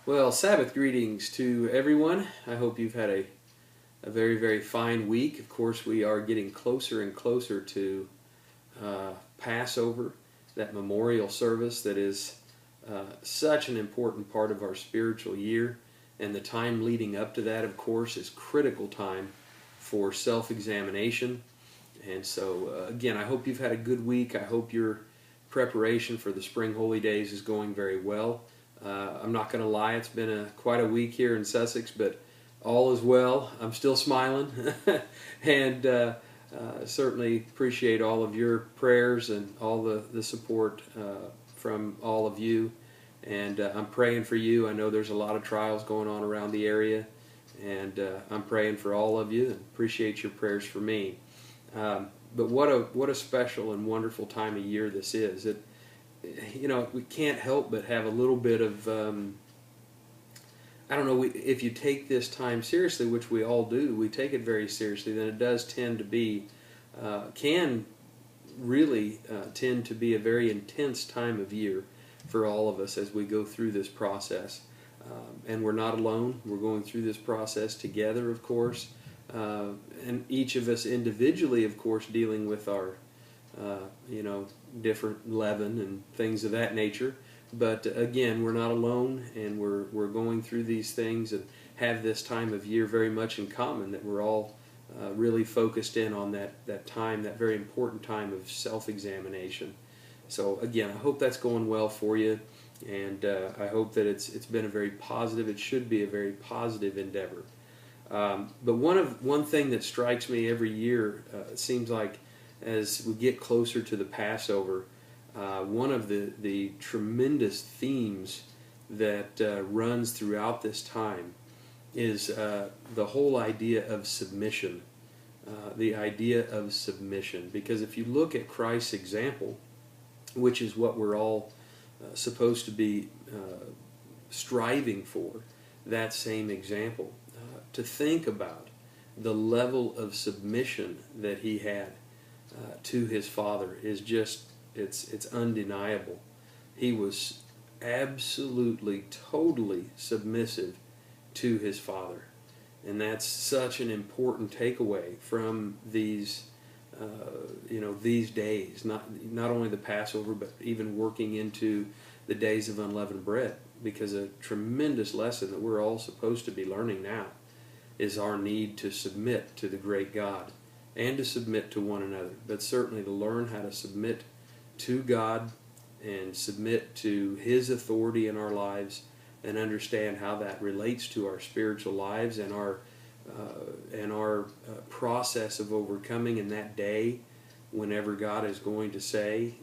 Well, Sabbath greetings to everyone. I hope you've had a very, very fine week. Of course, we are getting closer and closer to Passover, that memorial service that is such an important part of our spiritual year. And the time leading up to that, of course, is critical time for self-examination. And so, again, I hope you've had a good week. I hope your preparation for the Spring Holy Days is going very well. I'm not going to lie, it's been quite a week here in Sussex, but all is well. I'm still smiling, and certainly appreciate all of your prayers and all the support from all of you. And I'm praying for you. I know there's a lot of trials going on around the area, and I'm praying for all of you and appreciate your prayers for me. But what a special and wonderful time of year this is. We can't help but have a little bit of, I don't know, if you take this time seriously, which we all do, we take it very seriously, then it does tend to be, can really tend to be a very intense time of year for all of us as we go through this process. And we're not alone. We're going through this process together, of course, and each of us individually, of course, dealing with our different leaven and things of that nature. But again, we're not alone, and we're going through these things and have this time of year very much in common, that we're all really focused in on that time, that very important time of self-examination. So again, I hope that's going well for you, and I hope that it's been a very positive, it should be a very positive endeavor. But one thing that strikes me every year, it seems like, as we get closer to the Passover, one of the tremendous themes that runs throughout this time is the whole idea of submission. The idea of submission. Because if you look at Christ's example, which is what we're all supposed to be striving for, that same example, to think about the level of submission that he had to his Father is just, it's undeniable. He was absolutely, totally submissive to his Father. And that's such an important takeaway from these these days, not only the Passover, but even working into the days of unleavened bread, because a tremendous lesson that we're all supposed to be learning now is our need to submit to the great God and to submit to one another, but certainly to learn how to submit to God and submit to His authority in our lives, and understand how that relates to our spiritual lives and our process of overcoming in that day, whenever God is going to say,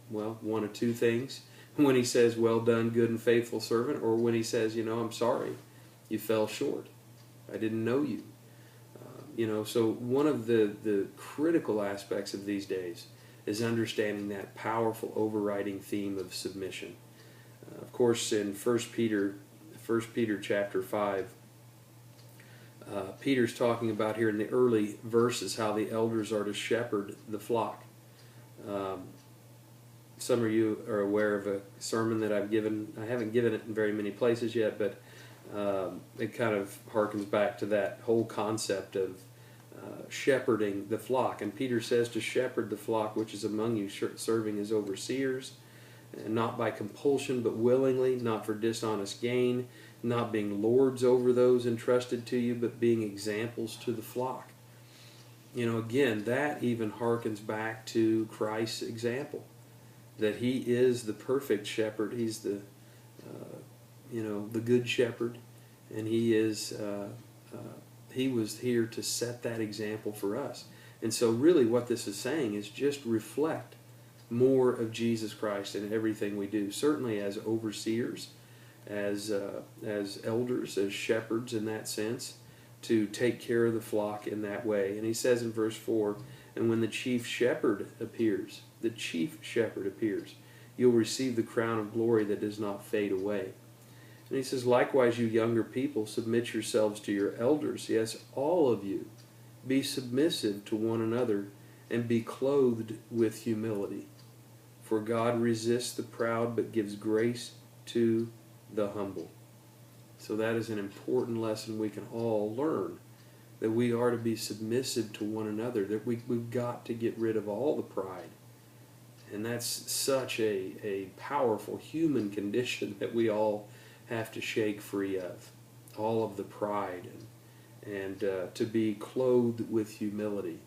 one of two things. When He says, "Well done, good and faithful servant," or when He says, "I'm sorry, you fell short. I didn't know you." So one of the critical aspects of these days is understanding that powerful overriding theme of submission. Of course, in 1 Peter chapter 5, Peter's talking about here in the early verses how the elders are to shepherd the flock. Some of you are aware of a sermon that I've given. I haven't given it in very many places yet, but it kind of harkens back to that whole concept of shepherding the flock. And Peter says to shepherd the flock which is among you, serving as overseers, and not by compulsion, but willingly, not for dishonest gain, not being lords over those entrusted to you, but being examples to the flock. Again, that even harkens back to Christ's example, that He is the perfect shepherd. He's the good shepherd, and He was here to set that example for us. And so really what this is saying is just reflect more of Jesus Christ in everything we do, certainly as overseers, as elders, as shepherds in that sense, to take care of the flock in that way. And he says in verse 4, "And when the chief shepherd appears, you'll receive the crown of glory that does not fade away." And he says, "Likewise, you younger people, submit yourselves to your elders. Yes, all of you, be submissive to one another, and be clothed with humility. For God resists the proud, but gives grace to the humble." So that is an important lesson we can all learn, that we are to be submissive to one another, that we've got to get rid of all the pride. And that's such a powerful human condition that we all have to shake free of. All of the pride, and to be clothed with humility,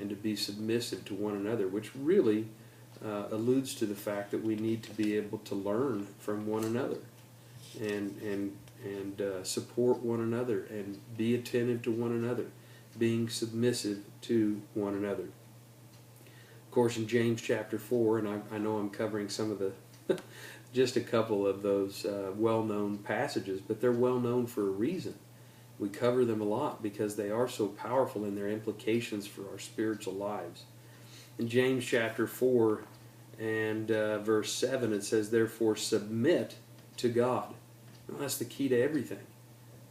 and to be submissive to one another, which really alludes to the fact that we need to be able to learn from one another, and support one another, and be attentive to one another, being submissive to one another. Of course, in James chapter 4, and I know I'm covering some of the, just a couple of those well-known passages, but they're well-known for a reason. We cover them a lot because they are so powerful in their implications for our spiritual lives. In James chapter 4 and verse 7, it says, "Therefore submit to God." Well, that's the key to everything.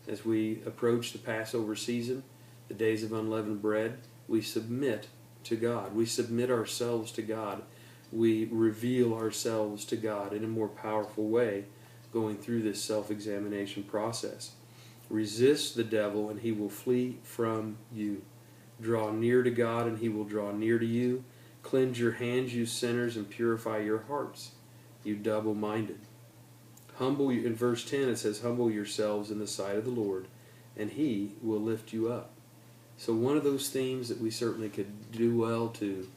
As we approach the Passover season, the days of unleavened bread, we submit to God. We submit ourselves to God. We reveal ourselves to God in a more powerful way going through this self-examination process. Resist the devil and he will flee from you. Draw near to God and he will draw near to you. Cleanse your hands, you sinners, and purify your hearts, you double-minded. In verse 10 it says, "Humble yourselves in the sight of the Lord, and he will lift you up." So one of those themes that we certainly could do well to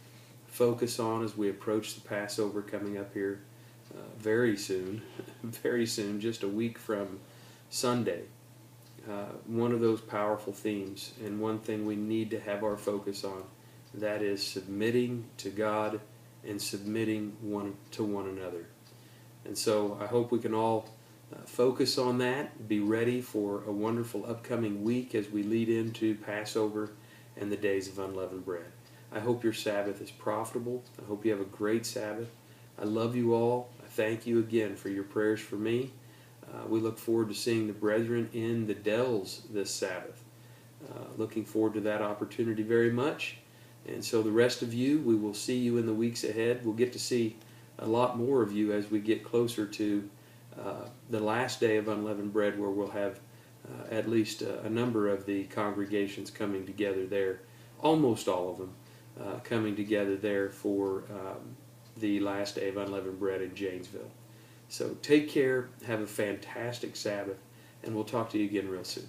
focus on as we approach the Passover coming up here very soon, very soon, just a week from Sunday. One of those powerful themes, and one thing we need to have our focus on, that is submitting to God and submitting one to one another. And so I hope we can all focus on that, be ready for a wonderful upcoming week as we lead into Passover and the days of unleavened bread. I hope your Sabbath is profitable. I hope you have a great Sabbath. I love you all. I thank you again for your prayers for me. We look forward to seeing the brethren in the Dells this Sabbath. Looking forward to that opportunity very much. And so the rest of you, we will see you in the weeks ahead. We'll get to see a lot more of you as we get closer to the last day of unleavened bread, where we'll have at least a number of the congregations coming together there, almost all of them coming together there for the last day of unleavened bread in Janesville. So take care, have a fantastic Sabbath, and we'll talk to you again real soon.